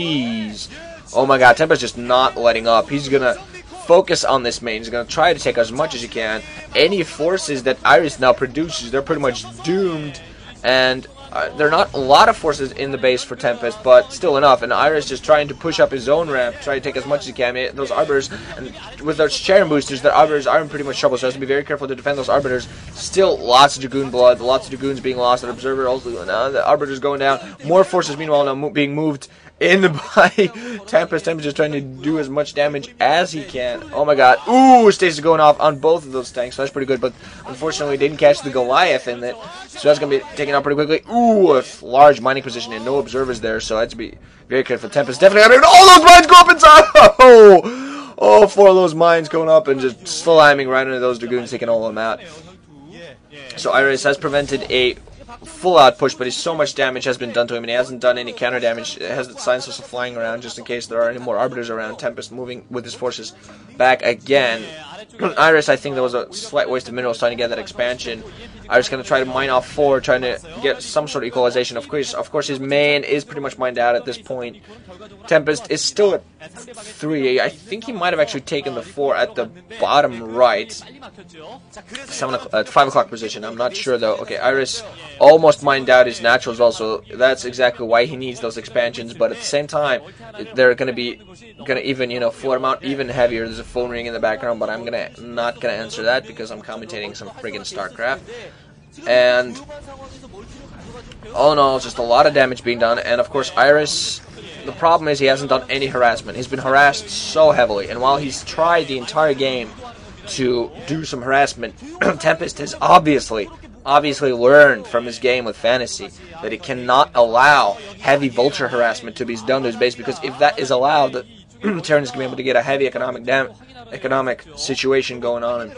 Jeez. Oh my god, Tempest just not letting up. He's gonna focus on this main. He's gonna try to take as much as he can. Any forces that Iris now produces, they're pretty much doomed. And there are not a lot of forces in the base for Tempest, but still enough. And Iris just trying to push up his own ramp, try to take as much as he can. Those Arbiters, and with those Charon boosters, the Arbiters are in pretty much trouble, so he has to be very careful to defend those Arbiters. Still lots of Dragoon blood, lots of Dragoons being lost, and Observer also, now the Arbiters going down. More forces, meanwhile, now being moved in by Tempest. Tempest just trying to do as much damage as he can. Oh my god. Ooh, Stasis going off on both of those tanks, so that's pretty good, but unfortunately didn't catch the Goliath in it, so that's going to be taken out pretty quickly. Ooh, a large mining position and no observers there, so I have to be very careful. Tempest definitely having all those mines go up inside! Oh, 4 of those mines going up and just slamming right into those Dragoons, taking all of them out. So Iris has prevented a full-out push, but so much damage has been done to him, and he hasn't done any counter damage. It has the signs of flying around just in case there are any more Arbiters around. Tempest moving with his forces back again. Iris, I think there was a slight waste of minerals trying to get that expansion. Iris going to try to mine off 4, trying to get some sort of equalization. Of course, his main is pretty much mined out at this point. Tempest is still at 3. I think he might have actually taken the 4 at the bottom right. 5 o'clock position. I'm not sure though. Okay, Iris almost mined out his naturals also. That's exactly why he needs those expansions. But at the same time, they're going to even floor him out even heavier. There's a phone ring in the background, but I'm not gonna answer that because I'm commentating some friggin' StarCraft. And all in all, just a lot of damage being done. And of course, Iris, the problem is he hasn't done any harassment. He's been harassed so heavily, and while he's tried the entire game to do some harassment, Tempest has obviously learned from his game with Fantasy that he cannot allow heavy vulture harassment to be done to his base, because if that is allowed, the Terran is going to be able to get a heavy economic situation going on.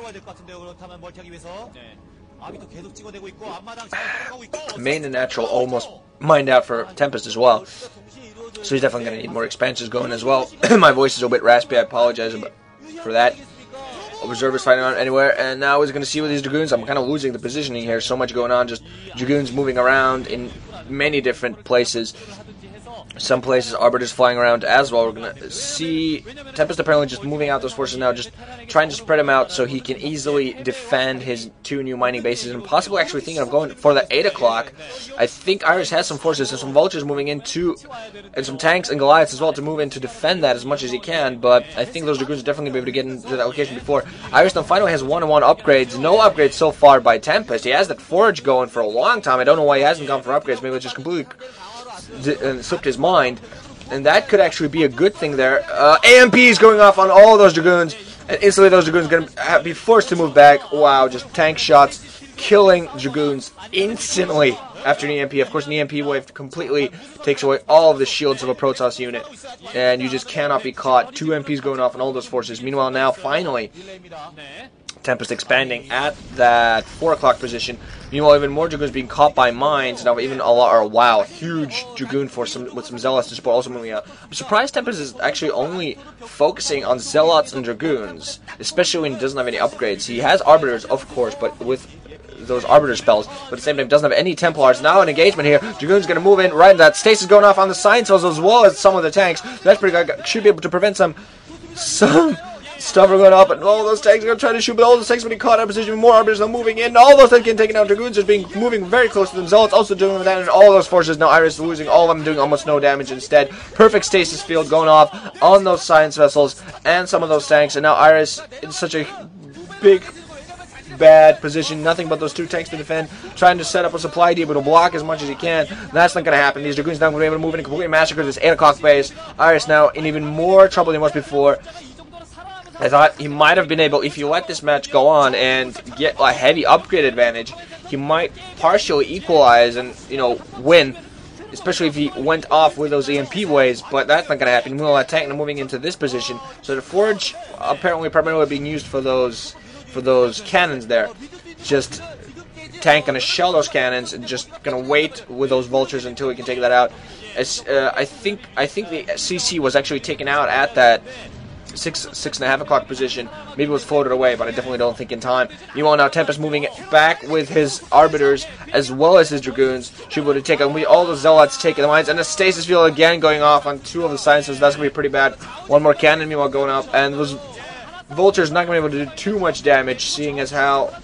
Main and natural almost mined out for Tempest as well, so he's definitely going to need more expansions going as well. My voice is a bit raspy, I apologize for that. Observers fighting on anywhere, and now he's going to see with these Dragoons. I'm kind of losing the positioning here, so much going on, just Dragoons moving around in many different places. Some places, Arbiters flying around as well. We're going to see Tempest apparently just moving out those forces now, just trying to spread them out so he can easily defend his 2 new mining bases, and possibly actually thinking of going for the 8 o'clock. I think Iris has some forces and some vultures moving into, and some tanks and Goliaths as well to move in to defend that as much as he can, but I think those Dragoons are definitely going to be able to get into that location before. Iris now finally has 1-on-1 upgrades. No upgrades so far by Tempest. He has that forge going for a long time. I don't know why he hasn't gone for upgrades. Maybe it's just completely slipped his mind, and that could actually be a good thing there. AMPs going off on all those Dragoons, and instantly those Dragoons are going to be forced to move back. Wow, just tank shots killing Dragoons instantly after an EMP. Of course, an EMP wave completely takes away all of the shields of a Protoss unit, and you just cannot be caught. 2 MPs going off on all those forces. Meanwhile, now finally Tempest expanding at that 4 o'clock position. Meanwhile, even more Dragoons being caught by mines. Now even a lot, or wow, huge Dragoon force with some Zealots to support also moving out. I'm surprised Tempest is actually only focusing on Zealots and Dragoons, especially when he doesn't have any upgrades. He has Arbiters, of course, but with those Arbiter spells, but at the same time doesn't have any Templars. Now an engagement here. Dragoon's going to move in right in that. Stasis going off on the Science Cells as well as some of the tanks. That's pretty good. Should be able to prevent some stuff are going up, and all those tanks are going to try to shoot, but all those tanks are being caught out of position. More Arbiters are moving in. All those tanks getting taken out. Dragoons just moving very close to them. Zealots also doing them damage. All those forces. Now Iris losing all of them, doing almost no damage instead. Perfect stasis field going off on those science vessels and some of those tanks, and now Iris in such a big bad position, nothing but those 2 tanks to defend, trying to set up a supply depot to block as much as he can. That's not going to happen. These Dragoons now going to be able to move in and completely massacre this 8 o'clock base. Iris now in even more trouble than he was before. I thought he might have been able, if you let this match go on and get a heavy upgrade advantage, he might partially equalize and, win, especially if he went off with those EMP waves, but that's not going to happen. We'll have tank now moving into this position. So the forge apparently primarily being used for those cannons there. Just tank gonna shell those cannons and just gonna wait with those vultures until we can take that out. I think the CC was actually taken out at that 6:30 o'clock position. Maybe it was floated away, but I definitely don't think in time. Meanwhile, now Tempest moving back with his Arbiters as well as his Dragoons. Should be able to take on all the Zealots taking the mines. And the Stasis Field again going off on 2 of the Silencers. That's going to be pretty bad. 1 more cannon meanwhile going up. And those Vultures not going to be able to do too much damage, seeing as how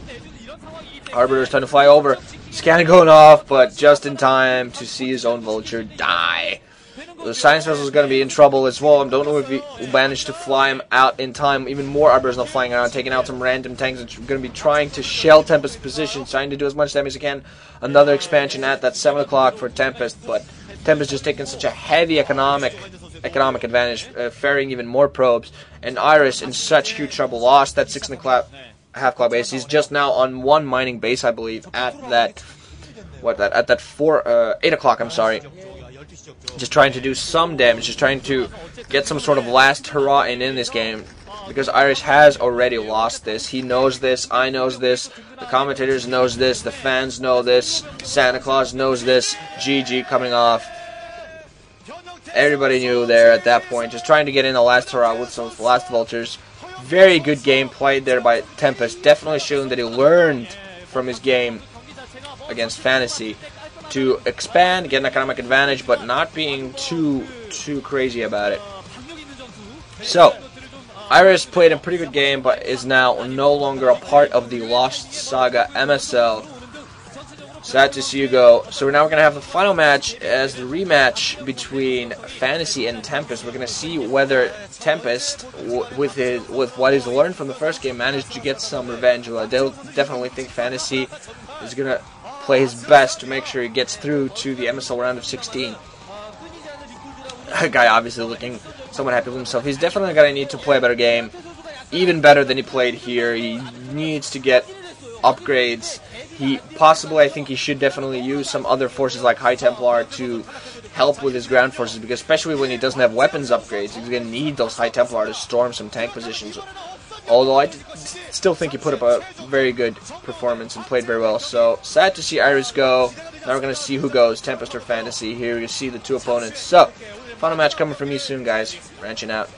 Arbiter's trying to fly over. Scanning going off, but just in time to see his own Vulture die. The Science Vessel is going to be in trouble as well. I don't know if he will manage to fly him out in time. Even more Arbiters now flying around, taking out some random tanks. It's going to be trying to shell Tempest's position, trying to do as much damage as he can. Another expansion at that 7 o'clock for Tempest, but Tempest just taking such a heavy economic advantage, ferrying even more probes. And Iris in such huge trouble, lost that 6.5 clock base. He's just now on 1 mining base, I believe, at that 8 o'clock. I'm sorry. Just trying to do some damage, just trying to get some sort of last hurrah in this game, because Iris has already lost this. He knows this, I knows this, the commentators knows this, the fans know this, Santa Claus knows this, GG coming off. Everybody knew there at that point, just trying to get in the last hurrah with some last Vultures. Very good game played there by Tempest, definitely showing that he learned from his game against Fantasy to expand, get an economic advantage, but not being too crazy about it. So, Iris played a pretty good game, but is now no longer a part of the Lost Saga MSL. Sad to see you go. So we're now going to have the final match as the rematch between Fantasy and Tempest. We're going to see whether Tempest, with what he's learned from the first game, managed to get some revenge. Well, they'll definitely think Fantasy is going to play his best to make sure he gets through to the MSL round of 16. That guy obviously looking somewhat happy with himself. He's definitely going to need to play a better game, even better than he played here. He needs to get upgrades. I think he should definitely use some other forces like High Templar to help with his ground forces, because especially when he doesn't have weapons upgrades, he's going to need those High Templar to storm some tank positions. Although I still think he put up a very good performance and played very well. So, sad to see Iris go. Now we're going to see who goes, Tempest or Fantasy. Here you see the 2 opponents. So, final match coming from you soon, guys. Branching out.